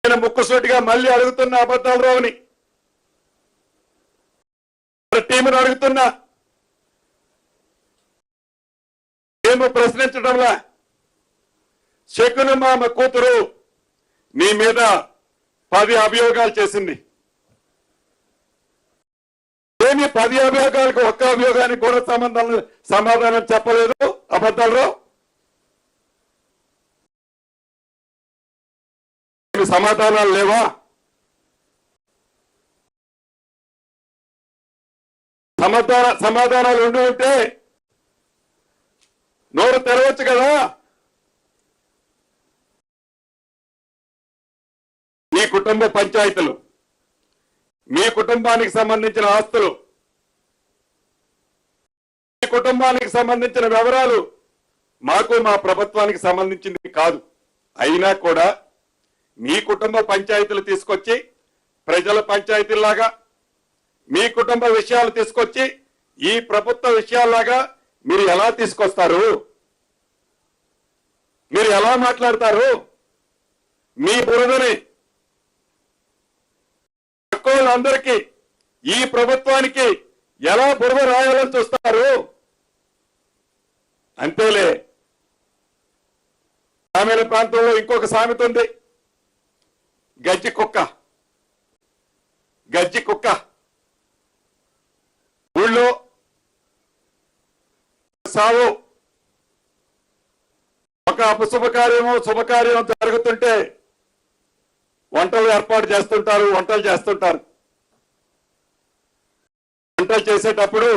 నేను ముక్కుసూటిగా మళ్ళీ అడుగుతున్న అబద్ధాలు రావుని టీమును అడుగుతున్నా, ఏమో ప్రశ్నించడంలా శకుని మామ కూతురు నీ మీద 10 అభియోగాలు చేసింది. ఏమి 10 అభియోగాలకు ఒక్క అభియోగానికి కూడా సమాధానం చెప్పలేదు. అబద్ధాలు సమాధానాలు లేవా? సమాధానాలు ఉండి ఉంటే నోరు తెరవచ్చు కదా. మీ కుటుంబ పంచాయతీలు, మీ కుటుంబానికి సంబంధించిన ఆస్తులు, మీ కుటుంబానికి సంబంధించిన వివరాలు మాకు మా ప్రభుత్వానికి సంబంధించింది కాదు. అయినా కూడా మీ కుటుంబ పంచాయతీలు తీసుకొచ్చి ప్రజల పంచాయతీలాగా మీ కుటుంబ విషయాలు తీసుకొచ్చి ఈ ప్రభుత్వ విషయాల్లాగా మీరు ఎలా తీసుకొస్తారు? మీరు ఎలా మాట్లాడతారు? మీ బురదని అందరికీ ఈ ప్రభుత్వానికి ఎలా బురద రాయాలని చూస్తారు? అంతేలే. గ్రామీణ ప్రాంతంలో ఇంకొక సామెత ఉంది, గజ్జి కుక్క. గజ్జి కుక్క ఊళ్ళో సావు, ఒక అపశుభకార్యమో శుభకార్యం జరుగుతుంటే వంటలు ఏర్పాటు చేస్తుంటారు, వంటలు చేస్తుంటారు. వంటలు చేసేటప్పుడు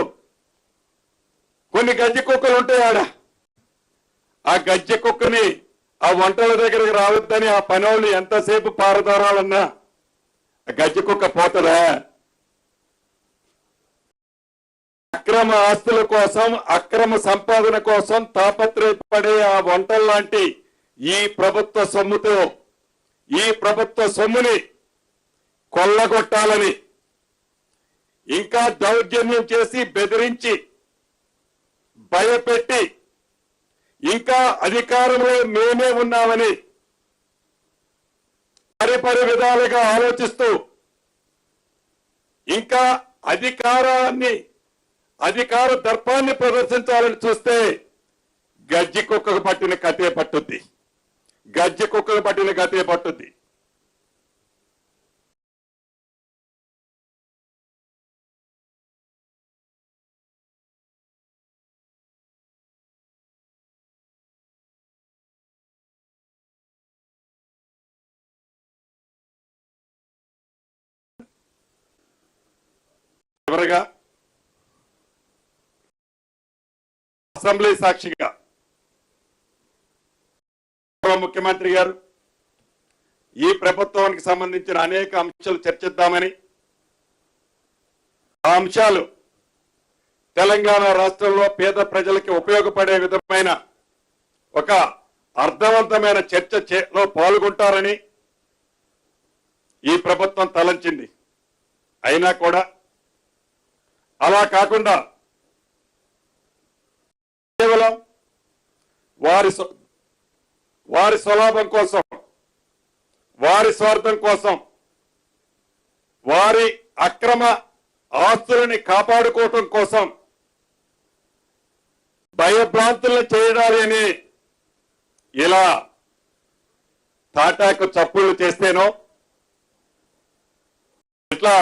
కొన్ని గజ్జి కుక్కలు ఉంటాయి ఆడ. ఆ గజ్జి కుక్కని ఆ వంటల దగ్గరికి రావద్దని ఆ పనోళ్ళు ఎంతసేపు పారదారాలన్నా గజ్జి కుక్క పోతుందా? అక్రమ ఆస్తుల కోసం, అక్రమ సంపాదన కోసం తాపత్రయపడే ఆ వంటల్లాంటి ఈ ప్రభుత్వ సొమ్ముతో ఈ ప్రభుత్వ సొమ్ముని కొల్లగొట్టాలని, ఇంకా దౌర్జన్యం చేసి బెదిరించి భయపెట్టి ఇంకా అధికారంలో మేమే ఉన్నామని పరిపరి విధాలుగా ఆలోచిస్తూ ఇంకా అధికార దర్పాన్ని ప్రదర్శించాలని చూస్తే గజ్జి కుక్కకు పట్టిన కథే పట్టుద్ది. గజ్జి కుక్కకు పట్టిన కథే పట్టుద్ది. చివరగా అసెంబ్లీ సాక్షిగా ముఖ్యమంత్రి గారు ఈ ప్రభుత్వానికి సంబంధించిన అనేక అంశాలు చర్చిద్దామని, ఆ అంశాలు తెలంగాణ రాష్ట్రంలో పేద ప్రజలకి ఉపయోగపడే విధమైన ఒక అర్థవంతమైన చర్చలో పాల్గొంటారని ఈ ప్రభుత్వం తలంచింది. అయినా కూడా అలా కాకుండా కేవలం వారి స్వలాభం కోసం, వారి స్వార్థం కోసం, వారి అక్రమ ఆస్తులని కాపాడుకోవటం కోసం భయభ్రాంతులను చేయడాలని ఇలా తాటాకు చప్పుళ్ళు చేస్తేనో, ఇట్లా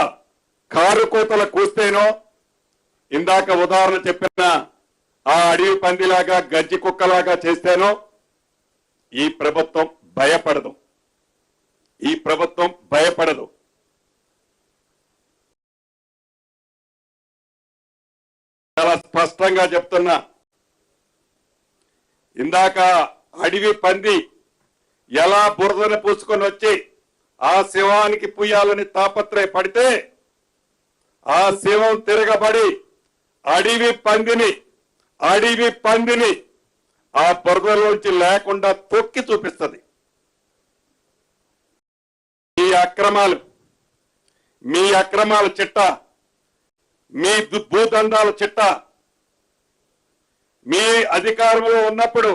కారు కూతలు కూస్తేనో, ఇందాక ఉదాహరణ చెప్పిన ఆ అడవి పందిలాగా గజ్జి కుక్కలాగా చేస్తేనో ఈ ప్రభుత్వం భయపడదు. ఈ ప్రభుత్వం భయపడదు. చాలా స్పష్టంగా చెప్తున్నా, ఇందాక అడవి పంది ఎలా బురదను పూసుకొని వచ్చి ఆ శివానికి పుయ్యాలని తాపత్రయపడితే ఆ శివం తిరగబడి అడవి పందిని ఆ బురదలోంచి లేకుండా తొక్కి చూపిస్తుంది. మీ అక్రమాల చిట్ట, మీ భూదందాల చిట్ట మీ అధికారంలో ఉన్నప్పుడు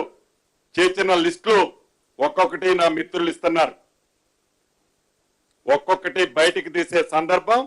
చేసిన లిస్టులు ఒక్కొక్కటి నా మిత్రులు ఇస్తున్నారు. ఒక్కొక్కటి బయటికి తీసే సందర్భం